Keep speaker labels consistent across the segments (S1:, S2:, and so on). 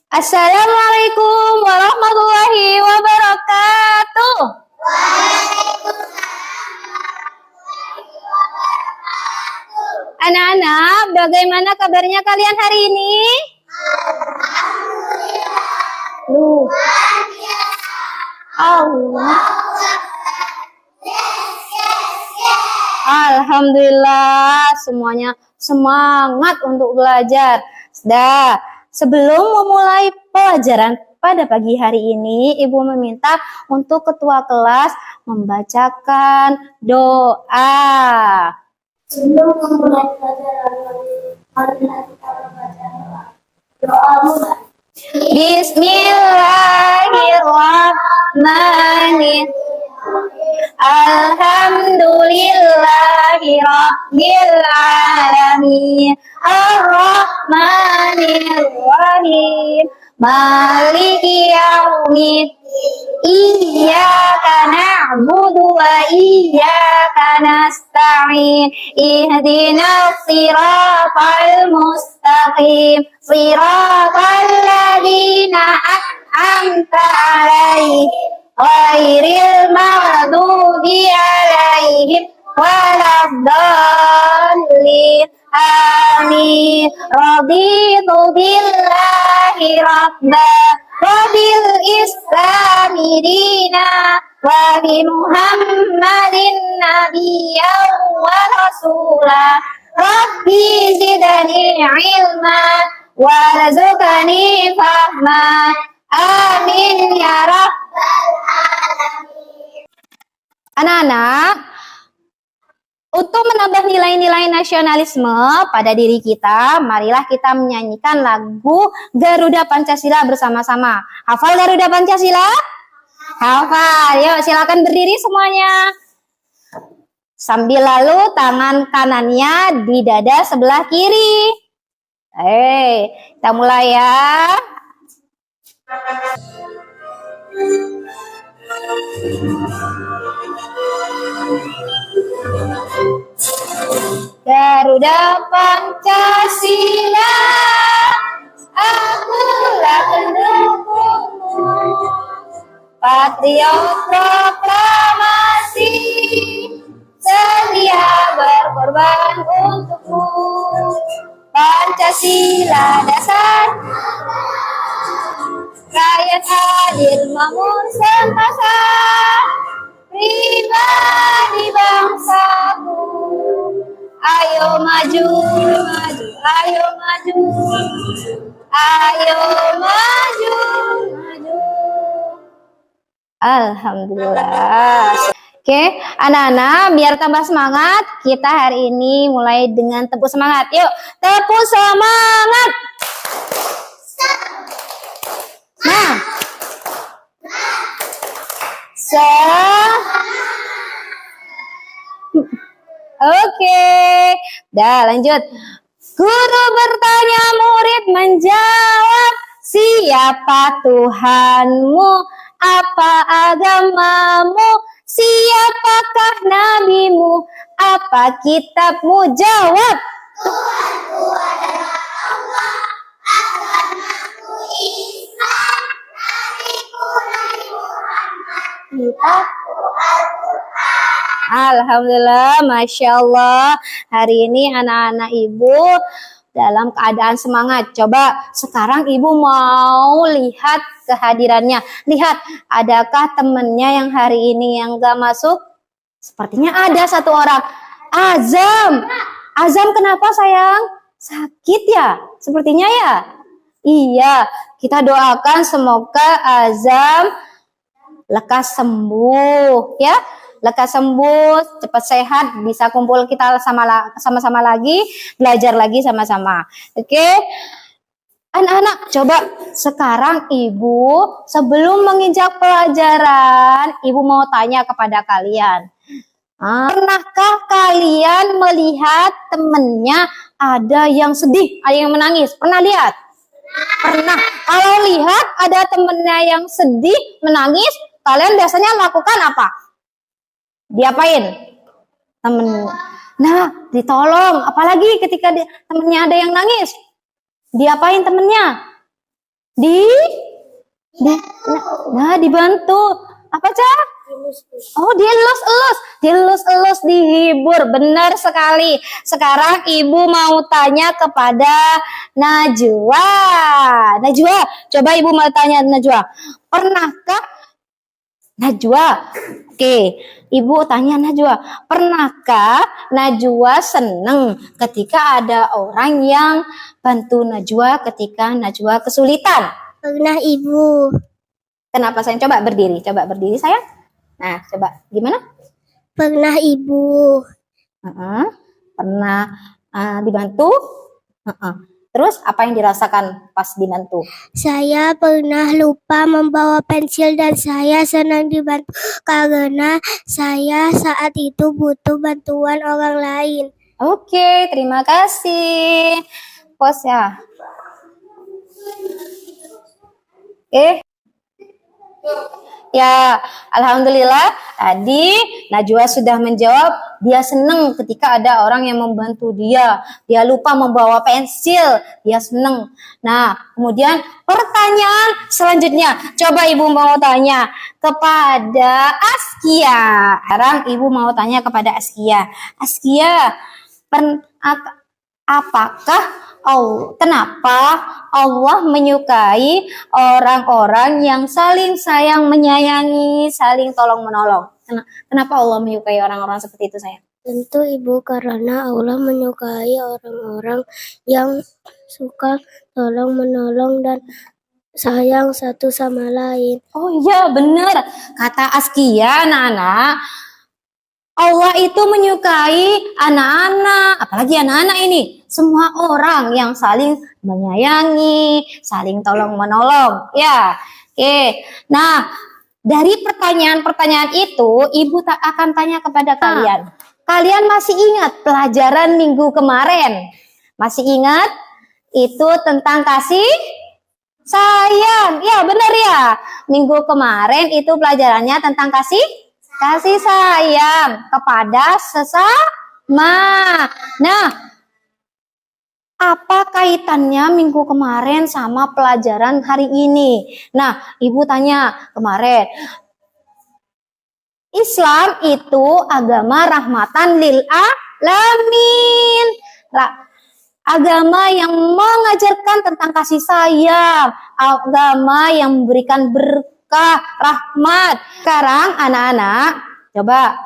S1: Assalamualaikum warahmatullahi wabarakatuh. Anak-anak, bagaimana kabarnya kalian hari ini? Lu. Allah. Alhamdulillah, semuanya semangat untuk belajar. Sudah, sebelum memulai pelajaran pada pagi hari ini, Ibu meminta untuk ketua kelas membacakan doa.
S2: Sebelum memulai pelajaran, marilah kita membaca doa mulai.
S1: Bismillahirrahmanirrahim. Alhamdulillahi rabbil alamin. Ar-Rahmanir-Rahim. Maliki yaumiddin. Iyyaka na'budu wa iyyaka nasta'in. Ihdinas siratal mustaqim. Siratal ladzina an'amta 'alaihim ghairil maghdubi 'alaihim waladdallin. Amin. Raditu billahi rabba wa bil islami dina wa bi Muhammadin nabiyyan wa rasula. Rabbi zidni ilma warzuqni fahma. Amin ya rabbal alamin. Anak-anak, untuk menambah nilai-nilai nasionalisme pada diri kita, marilah kita menyanyikan lagu Garuda Pancasila bersama-sama. Hafal Garuda Pancasila? Hafal. Yuk, silakan berdiri semuanya. Sambil lalu tangan kanannya di dada sebelah kiri. Kita mulai ya. Garuda Pancasila, akulah pendukungmu. Patriot proklamasi, sedia berkorban untukmu. Pancasila dasar, rakyat adil makmur sentasa, pribadi bangsaku. Ayo maju, maju, ayo maju, ayo maju, maju. Alhamdulillah. Oke, anak-anak, biar tambah semangat, kita hari ini mulai dengan tepuk semangat. Yuk, tepuk semangat. Nah, oke, dah lanjut. Guru bertanya, murid menjawab. Siapa Tuhanmu? Apa agamamu? Siapakah nabimu? Apa kitabmu? Jawab.
S2: Tuhanku adalah Allah, agamaku Islam, nabiku Nabi Muhammad, kitabku Al-Quran.
S1: Alhamdulillah, Masya Allah. Hari ini anak-anak ibu dalam keadaan semangat. Coba sekarang ibu mau lihat kehadirannya. Lihat, adakah temennya yang hari ini yang gak masuk? Sepertinya ada satu orang. Azam. Azam kenapa sayang? Sakit ya? Sepertinya ya? Iya, kita doakan semoga Azam lekas sembuh ya. Lekas sembuh, cepat sehat, bisa kumpul kita sama-sama lagi, belajar lagi sama-sama. Oke? Anak-anak, coba sekarang ibu sebelum menginjak pelajaran, ibu mau tanya kepada kalian. Pernahkah kalian melihat temennya ada yang sedih, ada yang menangis? Pernah lihat? Pernah. Kalau lihat ada temennya yang sedih, menangis, kalian biasanya lakukan apa? Diapain? Temen. Nah, ditolong. Apalagi ketika temennya ada yang nangis. Diapain temennya? Di, nah, dibantu. Apa, Cak? Oh, dielus-elus, dihibur. Benar sekali. Sekarang Ibu mau tanya kepada Najwa. Najwa, coba Ibu mau tanya Najwa. Pernahkah Najwa? Oke, Ibu tanya Najwa. Pernahkah Najwa seneng ketika ada orang yang bantu Najwa ketika Najwa kesulitan?
S2: Pernah Ibu.
S1: Kenapa sayang? Coba berdiri sayang. Nah, coba gimana?
S2: Pernah Ibu.
S1: Pernah dibantu? Terus apa yang dirasakan pas dibantu?
S2: Saya pernah lupa membawa pensil dan saya senang dibantu karena saya saat itu butuh bantuan orang lain.
S1: Oke, terima kasih. Pos ya. Ya, alhamdulillah tadi Najwa sudah menjawab dia senang ketika ada orang yang membantu dia. Dia lupa membawa pensil, dia senang. Nah, kemudian pertanyaan selanjutnya. Coba Ibu mau tanya kepada Askia. Sekarang Ibu mau tanya kepada Askia. Askia, apakah kenapa Allah menyukai orang-orang yang saling sayang menyayangi, saling tolong menolong? Kenapa Allah menyukai orang-orang seperti itu, sayang?
S2: Tentu Ibu karena Allah menyukai orang-orang yang suka tolong menolong dan sayang satu sama lain.
S1: Oh iya, benar. Kata Askia, anak-anak, Allah itu menyukai anak-anak, apalagi anak-anak ini, semua orang yang saling menyayangi, saling tolong-menolong. Ya, oke. Nah, dari pertanyaan-pertanyaan itu, Ibu tak akan tanya kepada kalian. Kalian masih ingat pelajaran minggu kemarin? Masih ingat? Itu tentang kasih sayang. Ya, benar ya. Minggu kemarin itu pelajarannya tentang kasih sayang kepada sesama. Nah, apa kaitannya minggu kemarin sama pelajaran hari ini? Nah, Ibu tanya kemarin. Islam itu agama rahmatan lil alamin. Agama yang mengajarkan tentang kasih sayang, agama yang memberikan berkah, rahmat. Sekarang anak-anak, coba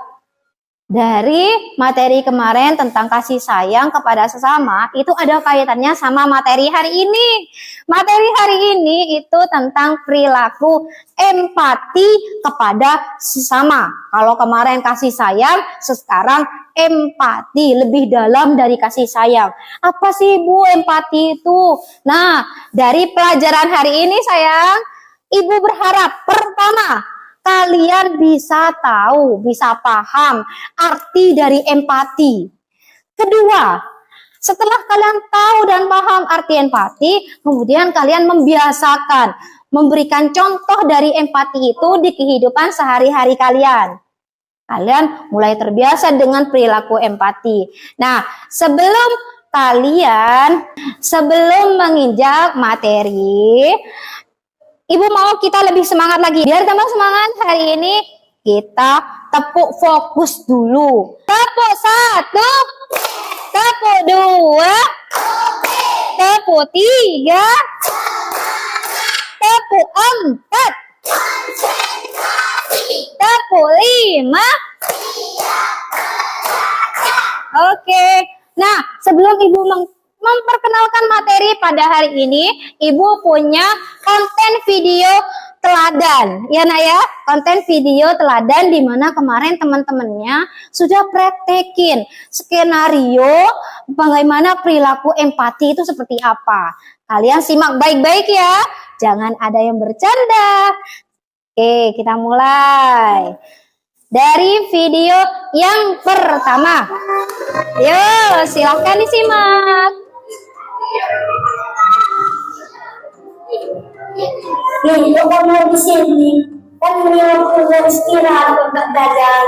S1: dari materi kemarin tentang kasih sayang kepada sesama, itu ada kaitannya sama materi hari ini. Materi hari ini itu tentang perilaku empati kepada sesama. Kalau kemarin kasih sayang, sekarang empati, lebih dalam dari kasih sayang. Apa sih Bu empati itu? Nah, dari pelajaran hari ini sayang, Ibu berharap pertama, kalian bisa tahu, bisa paham arti dari empati. Kedua, setelah kalian tahu dan paham arti empati, kemudian kalian membiasakan, memberikan contoh dari empati itu di kehidupan sehari-hari kalian. Kalian mulai terbiasa dengan perilaku empati. Nah, sebelum menginjak materi, Ibu mau kita lebih semangat lagi. Biar tambah semangat hari ini, kita tepuk fokus dulu. Tepuk 1, tepuk 2, tepuk 3, tepuk 4, tepuk 5. Oke. Nah, sebelum Ibu memperkenalkan materi pada hari ini, Ibu punya konten video teladan. Ya, Nak ya? Konten video teladan di mana kemarin teman-temannya sudah praktekin skenario bagaimana perilaku empati itu seperti apa. Kalian simak baik-baik ya. Jangan ada yang bercanda. Oke, kita mulai. Dari video yang pertama. Yuk, silahkan disimak.
S2: Kok kamu di sini? Kan ini waktu istirahat untuk jajan.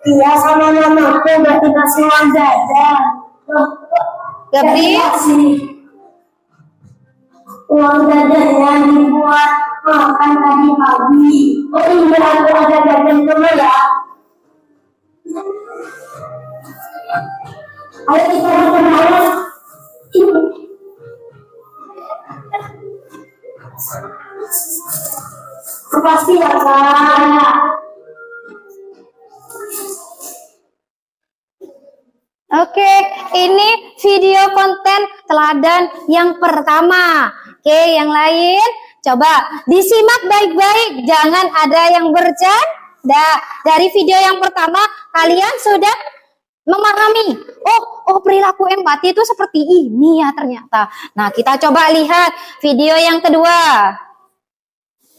S2: Iya, sama mamaku udah dikasih uang jajan.
S1: Gabri,
S2: Uang jajan yang dibuat makan tadi pagi. Oh iya, aku ada jajan dulu ya. Ayo kita makan malam. Pasti ya, Kak.
S1: Oke, ini video konten teladan yang pertama. Oke, yang lain coba disimak baik-baik, jangan ada yang bercanda. Dari video yang pertama kalian sudah memahami. Oh, perilaku empati itu seperti ini ya ternyata. Nah, kita coba lihat video yang kedua.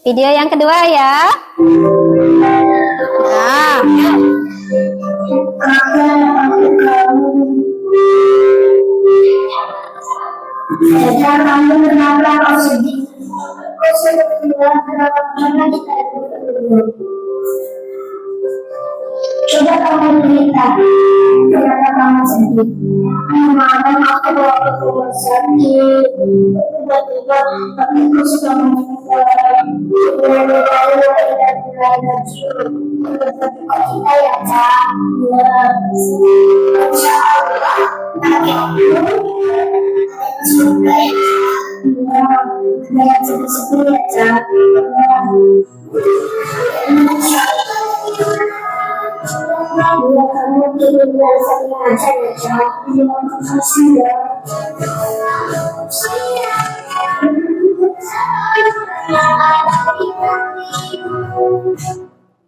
S1: Video yang kedua ya. Nah,
S2: Sejak kamu kenapa kau sedih? Kau sedih kenapa kita coba kamu cerita kenapa kamu sedih? Kemarin aku waktu ke rumah sakit, tiba-tiba aku suka meninggal. Kita ya Kak, ya. Insya Allah, jangan sedih-sedih ya Kak. Ya kamu kirim satu aja ya Kak. Terima kasih ya.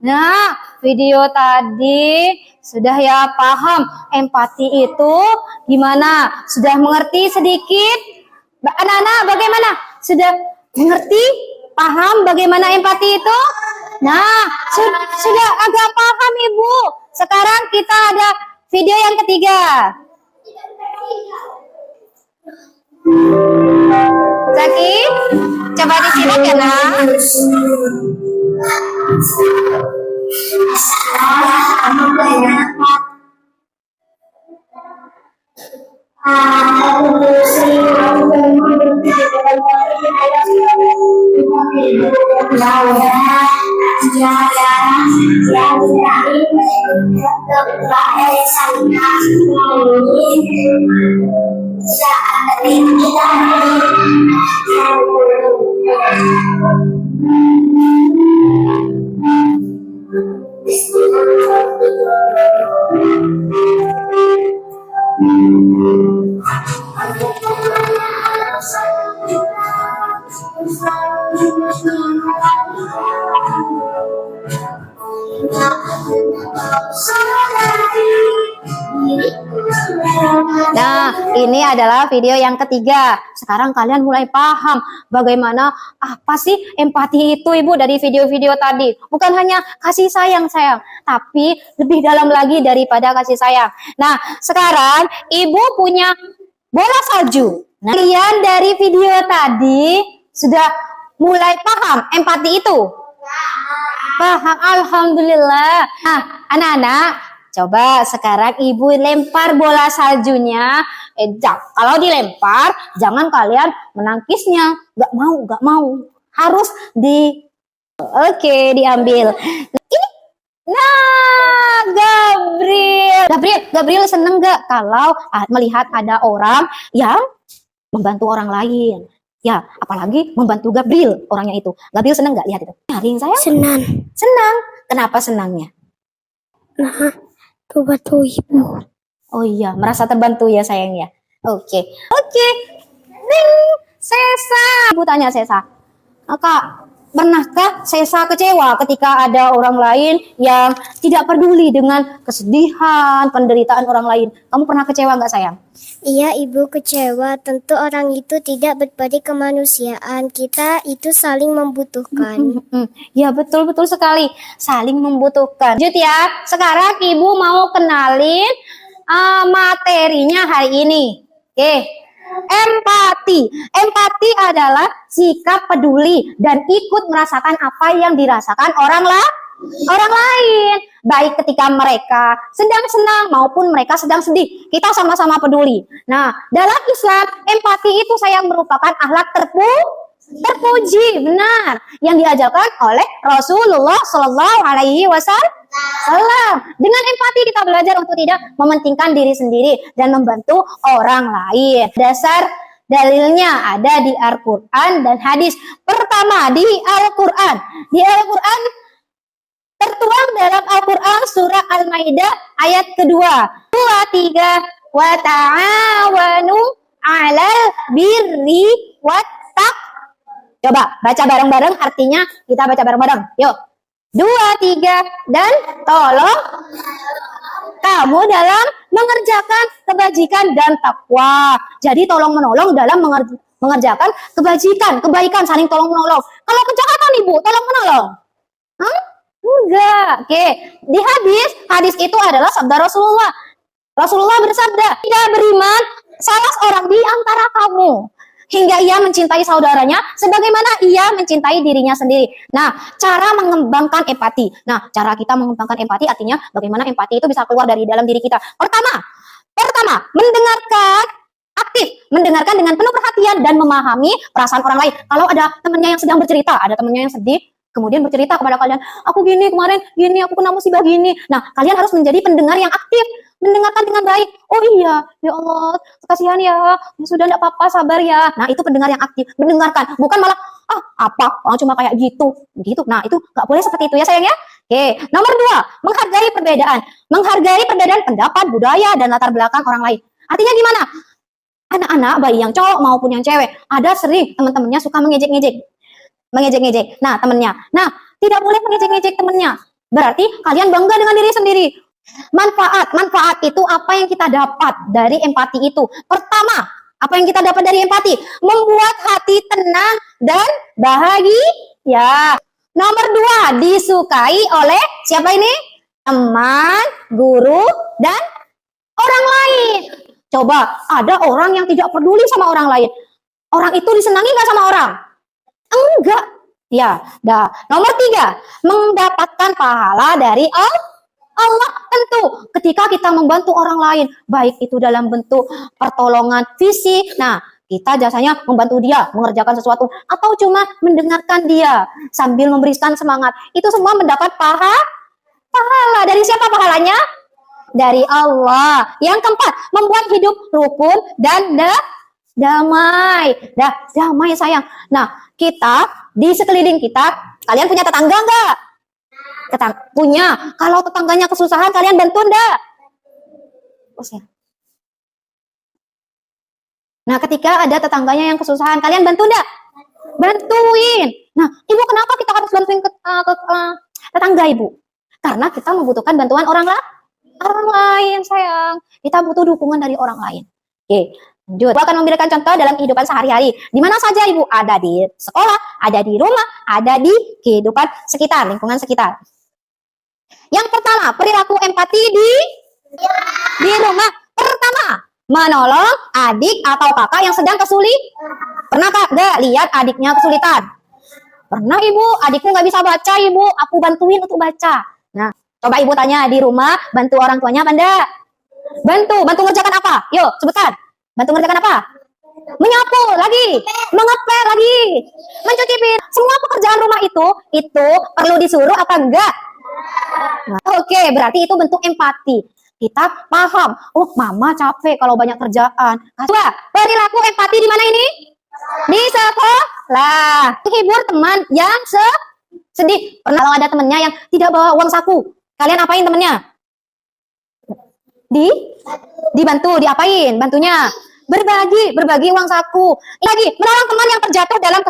S1: Nah, video tadi sudah ya paham empati itu gimana? Sudah mengerti sedikit? Anak-anak bagaimana? Sudah mengerti? Paham bagaimana empati itu? Nah, sudah agak paham Ibu. Sekarang kita ada video yang ketiga. Zaki, coba disimak ya nak. Nah, ini adalah video yang ketiga. Sekarang kalian mulai paham bagaimana apa sih empati itu Ibu dari video-video tadi. Bukan hanya kasih sayang, tapi lebih dalam lagi daripada kasih sayang. Nah, sekarang Ibu punya bola salju. Nah, kalian dari video tadi sudah mulai paham empati itu? Paham, alhamdulillah. Nah, anak-anak, coba sekarang Ibu lempar bola saljunya. Kalau dilempar, jangan kalian menangkisnya. Gak mau. Harus Oke, diambil. Ini, nah, Gabriel seneng gak kalau melihat ada orang yang membantu orang lain? Ya, apalagi membantu Gabriel orangnya itu. Gabriel seneng gak lihat itu? Nyari saya?
S2: Senang.
S1: Senang. Kenapa senangnya?
S2: Nah, bantu Ibu.
S1: Oh iya, merasa terbantu ya sayang ya. Oke. Ding, Sesa. Ibu tanya Sesa, Kak, pernahkah Sesa kecewa ketika ada orang lain yang tidak peduli dengan kesedihan, penderitaan orang lain? Kamu pernah kecewa nggak sayang?
S2: Iya, Ibu kecewa. Tentu orang itu tidak berbagi kemanusiaan. Kita itu saling membutuhkan.
S1: Ya, betul sekali. Saling membutuhkan. Lanjut ya. Sekarang Ibu mau kenalin materinya hari ini. Oke. Empati adalah sikap peduli dan ikut merasakan apa yang dirasakan orang orang lain. Baik ketika mereka sedang senang maupun mereka sedang sedih. Kita sama-sama peduli. Nah, dalam Islam, empati itu sayang merupakan akhlak terpuji, benar, yang diajarkan oleh Rasulullah Shallallahu Alaihi Wasallam. Dengan empati kita belajar untuk tidak mementingkan diri sendiri dan membantu orang lain. Dasar dalilnya ada di Al-Quran dan hadis. Pertama, di Al-Quran. Di Al-Quran tertuang dalam Al-Quran surah Al-Maidah ayat kedua. 2, 3. Wa ta'awanu 'alal birri wat taqwa. Coba baca bareng-bareng, artinya kita baca bareng-bareng. Yuk. 2, 3. Dan tolong kamu dalam mengerjakan kebajikan dan takwa. Jadi tolong menolong dalam mengerjakan kebajikan, kebaikan, saling tolong menolong. Kalau kejahatan Ibu, tolong menolong. Hah? Enggak. Oke. Di hadis itu adalah sabda Rasulullah. Rasulullah bersabda, tidak beriman salah seorang di antara kamu hingga ia mencintai saudaranya sebagaimana ia mencintai dirinya sendiri. Nah, cara mengembangkan empati. Nah, cara kita mengembangkan empati artinya bagaimana empati itu bisa keluar dari dalam diri kita. Pertama, mendengarkan aktif, mendengarkan dengan penuh perhatian dan memahami perasaan orang lain. Kalau ada temannya yang sedang bercerita, ada temannya yang sedih, kemudian bercerita kepada kalian, aku gini kemarin, gini, aku kena musibah gini. Nah, kalian harus menjadi pendengar yang aktif, mendengarkan dengan baik. Oh iya, ya Allah, kasihan ya, sudah enggak apa-apa, sabar ya. Nah, itu pendengar yang aktif, mendengarkan, bukan malah apa, orang cuma kayak gitu. Nah, itu nggak boleh seperti itu ya sayang ya. Oke, nomor 2, menghargai perbedaan. Menghargai perbedaan pendapat, budaya, dan latar belakang orang lain. Artinya gimana? Anak-anak, baik yang cowok maupun yang cewek, ada sering teman-temannya suka mengejek-ngejek. Nah, temennya. Nah, tidak boleh mengejek-ngejek temennya. Berarti kalian bangga dengan diri sendiri. Manfaat itu apa yang kita dapat dari empati itu. Pertama, apa yang kita dapat dari empati? Membuat hati tenang dan bahagia. Nomor 2, disukai oleh siapa ini? Teman, guru, dan orang lain. Coba, ada orang yang tidak peduli sama orang lain. Orang itu disenangi nggak sama orang? Enggak. Ya, nomor 3, mendapatkan pahala dari Allah. Tentu ketika kita membantu orang lain, baik itu dalam bentuk pertolongan fisik, nah kita jasanya membantu dia mengerjakan sesuatu, atau cuma mendengarkan dia sambil memberikan semangat, itu semua mendapat pahala. Dari siapa pahalanya? Dari Allah. Yang keempat, membuat hidup rukun dan damai. Damai sayang. Nah, kita di sekeliling kita, kalian punya tetangga enggak? Punya. Kalau tetangganya kesusahan, kalian bantu enggak? Nah, ketika ada tetangganya yang kesusahan, kalian bantu enggak? Bantuin. Nah, Ibu kenapa kita harus bantuin tetangga Ibu? Karena kita membutuhkan bantuan orang lain, sayang. Kita butuh dukungan dari orang lain. Oke. Lanjut. Ibu akan memberikan contoh dalam kehidupan sehari-hari. Di mana saja Ibu? Ada di sekolah, ada di rumah, ada di kehidupan sekitar, lingkungan sekitar. Yang pertama, perilaku empati di rumah. Pertama, menolong adik atau kakak yang sedang kesulitan. Pernah Kak nggak lihat adiknya kesulitan? Pernah Ibu, adikku nggak bisa baca Ibu, aku bantuin untuk baca. Nah, coba Ibu tanya di rumah, bantu orang tuanya apa enggak? Bantu ngerjakan apa? Yuk, sebutkan. Bantu ngerjakan apa? Menyapu lagi, mengepel lagi, mencuci piring. Semua pekerjaan rumah itu perlu disuruh apa enggak? Oke, berarti itu bentuk empati. Kita paham, oh mama capek kalau banyak kerjaan. Coba, perilaku empati di mana ini? Di sekolah. Hibur teman yang sedih. Pernah kalau ada temennya yang tidak bawa uang saku, kalian apain temennya? Dibantu, diapain? Bantunya berbagi uang saku. Lagi, menolong teman yang terjatuh dalam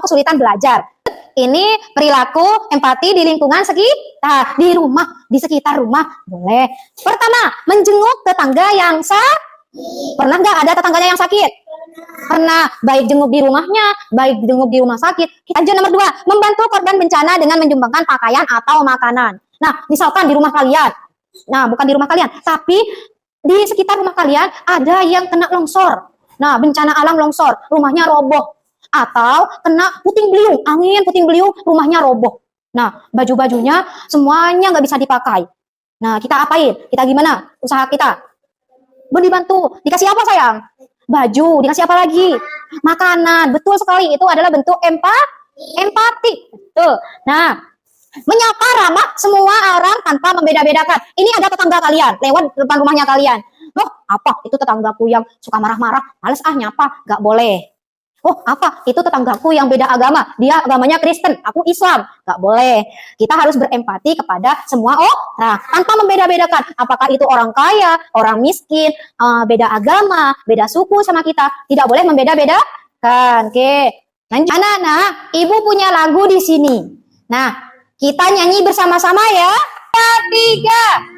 S1: kesulitan belajar. Ini perilaku empati di lingkungan sekitar, di rumah, di sekitar rumah boleh. Pertama, menjenguk tetangga yang sakit. Pernah nggak ada tetangganya yang sakit? Pernah, baik jenguk di rumahnya, baik jenguk di rumah sakit. Lanjut nomor 2, membantu korban bencana dengan menyumbangkan pakaian atau makanan. Nah, misalkan di rumah kalian, nah bukan di rumah kalian, tapi di sekitar rumah kalian ada yang kena longsor. Nah, bencana alam longsor, rumahnya roboh. Atau kena puting beliung, angin puting beliung, rumahnya roboh. Nah, baju-bajunya semuanya nggak bisa dipakai. Nah, kita apain? Kita gimana? Usaha kita. Bun dibantu. Dikasih apa sayang? Baju. Dikasih apa lagi? Makanan. Betul sekali. Itu adalah bentuk empati. Tuh. Nah, menyapa ramah semua orang tanpa membeda-bedakan. Ini ada tetangga kalian lewat depan rumahnya kalian. Oh, apa? Itu tetanggaku yang suka marah-marah. Males nyapa. Gak boleh. Oh, apa? Itu tetanggaku yang beda agama. Dia agamanya Kristen, aku Islam. Gak boleh. Kita harus berempati kepada semua orang tanpa membeda-bedakan. Apakah itu orang kaya, orang miskin, beda agama, beda suku sama kita. Tidak boleh membeda-bedakan. Oke. Lanjut. Anak-anak, ibu punya lagu di sini. Nah, kita nyanyi bersama-sama ya. 3.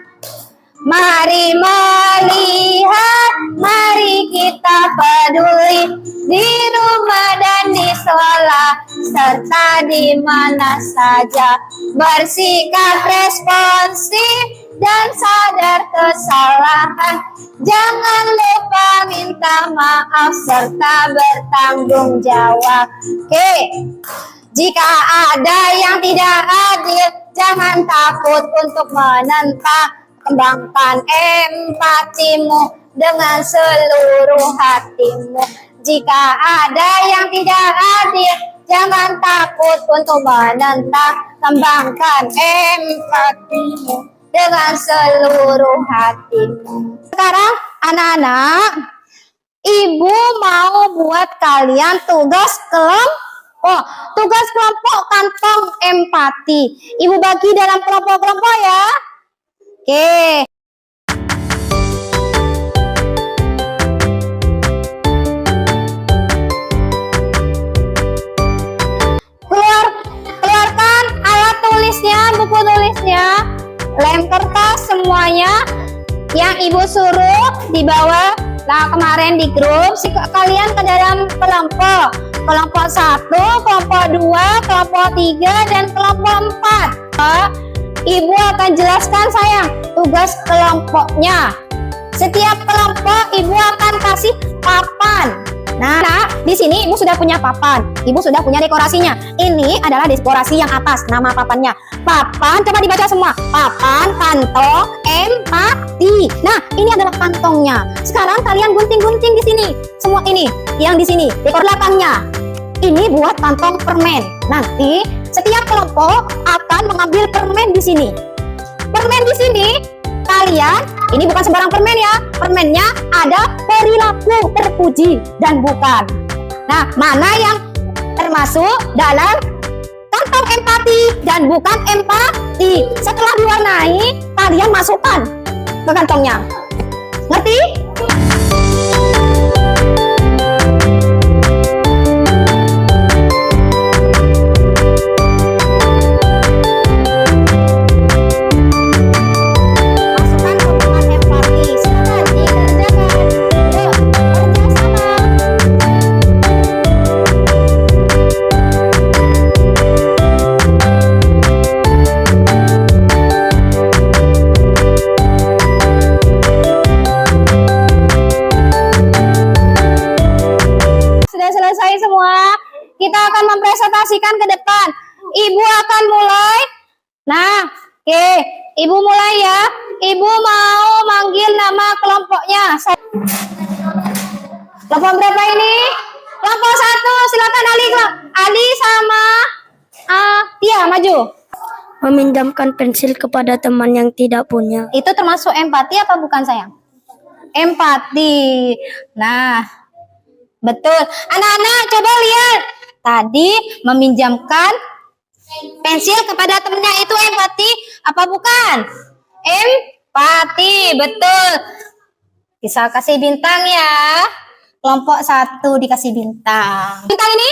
S1: Mari melihat, mari kita peduli di rumah dan di sekolah serta di mana saja, bersikap responsif dan sadar kesalahan, jangan lupa minta maaf serta bertanggung jawab. Oke. Jika ada yang tidak adil, jangan takut untuk menentang. Kembangkan empatimu dengan seluruh hatimu. Jika ada yang tidak adil, jangan takut untuk menentang. Kembangkan empatimu dengan seluruh hatimu. Sekarang anak-anak, ibu mau buat kalian tugas kelompok. Tugas kelompok kantong empati. Ibu bagi dalam kelompok-kelompok ya. Oke. Keluarkan alat tulisnya, buku tulisnya, lem kertas semuanya yang ibu suruh dibawa kemarin di grup. Kalian ke dalam kelompok. Kelompok 1, kelompok 2, kelompok 3, dan kelompok 4. Ibu akan jelaskan sayang tugas kelompoknya. Setiap kelompok ibu akan kasih papan. Nah, di sini ibu sudah punya papan. Ibu sudah punya dekorasinya. Ini adalah dekorasi yang atas, nama papannya. Papan, coba dibaca semua. Papan, kantong, empati. Nah, ini adalah kantongnya. Sekarang kalian gunting-gunting di sini. Semua ini, yang di sini, dekor belakangnya. Ini buat kantong permen. Nanti setiap kelompok akan mengambil permen di sini. Permen di sini kalian, ini bukan sembarang permen ya. Permennya ada perilaku terpuji dan bukan. Nah, mana yang termasuk dalam kantong empati dan bukan empati? Setelah diwarnai, kalian masukkan ke kantongnya. Ngerti? Kita akan mempresentasikan ke depan. Ibu akan mulai. Nah, oke. Ibu mulai ya. Ibu mau manggil nama kelompoknya. Kelompok berapa ini? Kelompok 1. Silakan Ali. Ali sama Tia maju.
S2: Meminjamkan pensil kepada teman yang tidak punya.
S1: Itu termasuk empati apa bukan sayang? Empati. Nah, betul. Anak-anak coba lihat. Tadi meminjamkan pensil kepada temennya itu empati apa bukan? Empati, betul. Bisa kasih bintang ya. Kelompok 1 dikasih bintang. Bintang ini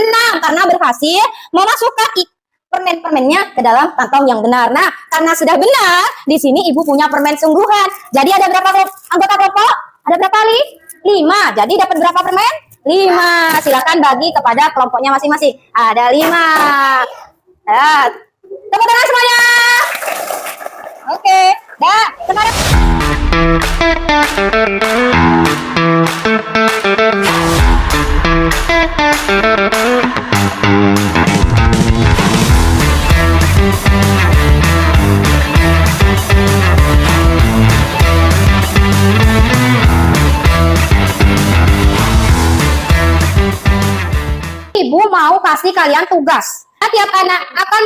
S1: 6 karena berhasil memasukkan permen-permennya ke dalam kantong yang benar. Nah, karena sudah benar, di sini ibu punya permen sungguhan. Jadi ada berapa anggota kelompok? Ada berapa kali? 5. Jadi dapat berapa permen? 5. Silakan bagi kepada kelompoknya masing-masing. Ada 5. Tepuk tangan semuanya. Oke. Dah, sekarang Ibu mau kasih kalian tugas. Tiap anak akan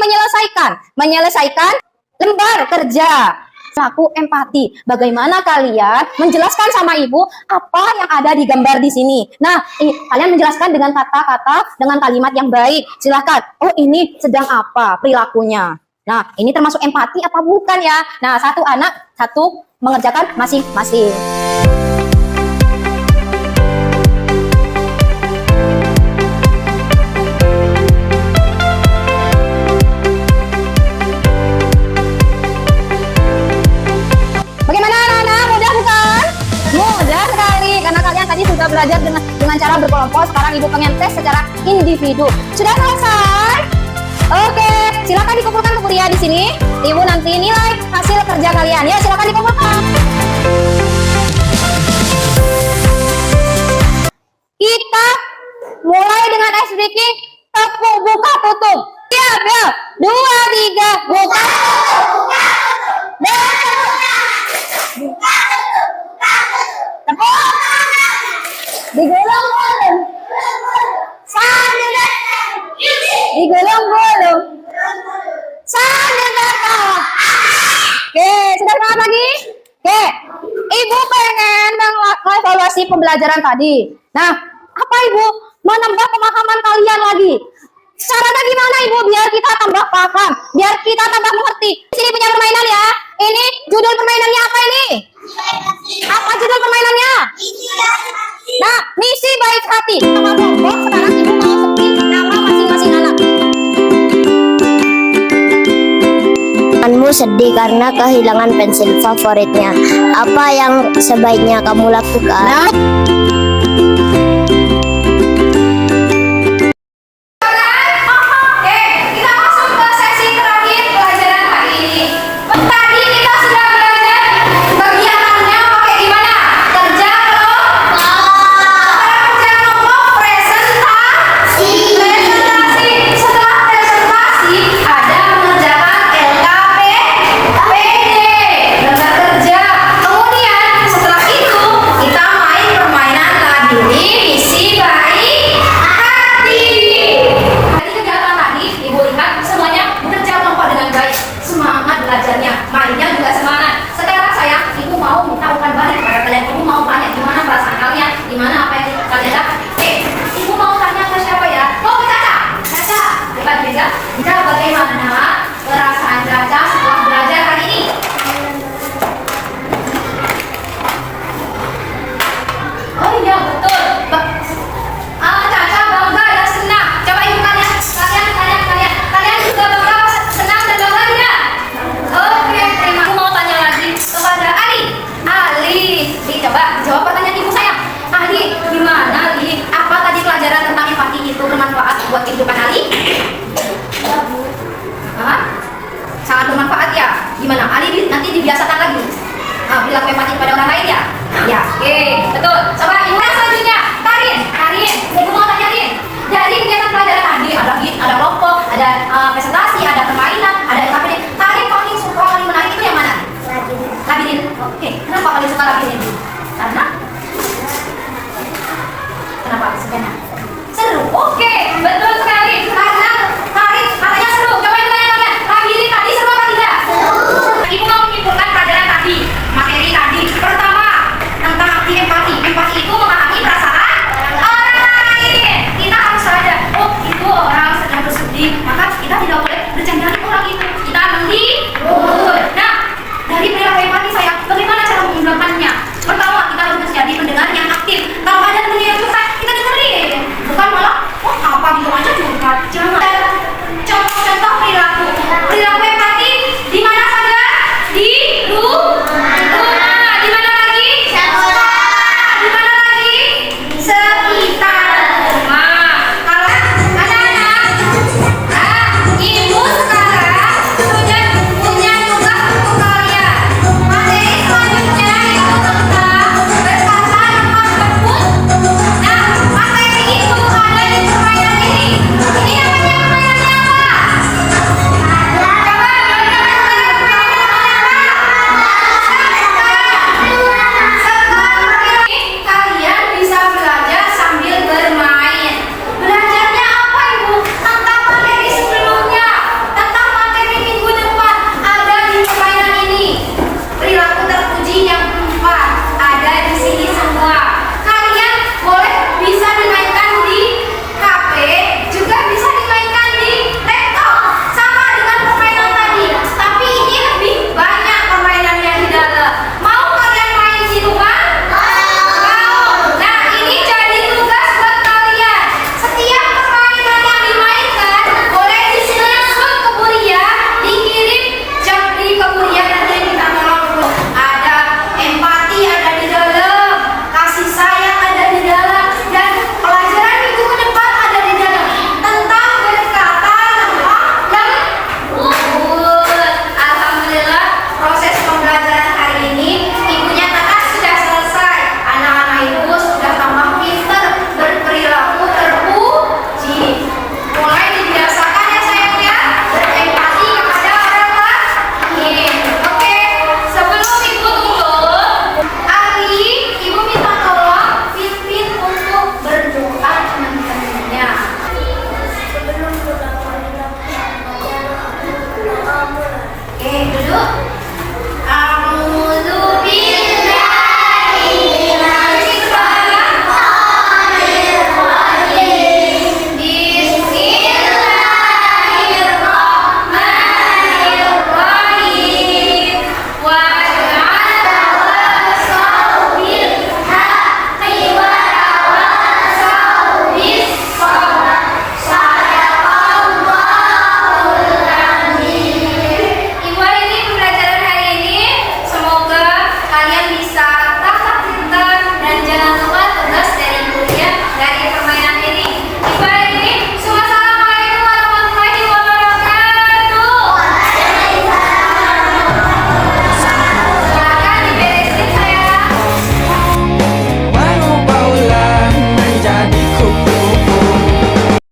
S1: menyelesaikan lembar kerja. Laku empati. Bagaimana kalian menjelaskan sama ibu apa yang ada di gambar di sini? Nah, kalian menjelaskan dengan kata-kata, dengan kalimat yang baik. Silahkan. Oh, ini sedang apa perilakunya? Nah, ini termasuk empati apa bukan ya? Nah, satu anak, satu mengerjakan masing-masing. Bagaimana anak-anak? Mudah bukan? Mudah sekali karena kalian tadi sudah belajar dengan cara berkelompok. Sekarang ibu pengen tes secara individu. Sudah selesai? Oke, silakan dikumpulkan ke Buria di sini. Ibu nanti nilai hasil kerja kalian ya. Silakan dikumpulkan. Kita mulai dengan ice breaking. Tepuk buka tutup. Siap ya. 2, 3 buka. Digulung-gulung. Digulung-gulung. Sambil bertawa. Oke, sudah semangat lagi? Oke, ibu pengen mengevaluasi pembelajaran tadi. Nah, apa ibu? Menambah pemahaman kalian lagi. Caranya gimana ibu? Biar kita tambah paham, biar kita tambah mengerti. Di sini punya permainan ya. Ini judul permainannya apa ini? Apa judul permainannya? Nah, misi baik hati. Sama kelompok sekarang ibu mau sebutin nama masing-masing anak.
S2: Temanmu sedih karena kehilangan pensil favoritnya. Apa yang sebaiknya kamu lakukan?
S1: Nah, buat kehidupan Ali? Sangat bermanfaat ya. Gimana? Ali nanti dibiasakan lagi. Perilaku empati pada orang lain ya? Ya, oke, betul. Coba ibu yang selanjutnya, Karin. Ibu mau tanya Rin. Dari kegiatan pelajaran tadi ada kelompok, ada presentasi, ada permainan, ada LKPD. Karin paling suka paling menarik itu yang mana? Labirin. Oke, kenapa paling suka labirin? Karena kenapa? Seru. Oke, betul sekali. Karena Karin katanya seru. Coba yang tanya. Labirin tadi seru apa tidak? Ibu mau menyimpulkan pelajaran tadi, materi tadi. Pertama, tentang arti empati. Empati itu memahami perasaan orang lain. Kita harus sadar, oh itu orang sedang bersedih, maka kita tidak boleh bercandaan orang itu. Kita menghibur. Nah, dari perilaku empati saya, bagaimana cara menggunakannya? Pertama, kita harus menjadi pendengar yang aktif. Kalau ada temennya yang curhat, kita dengerin. Bukan malah, oh apa gitu aja curhat. Jangan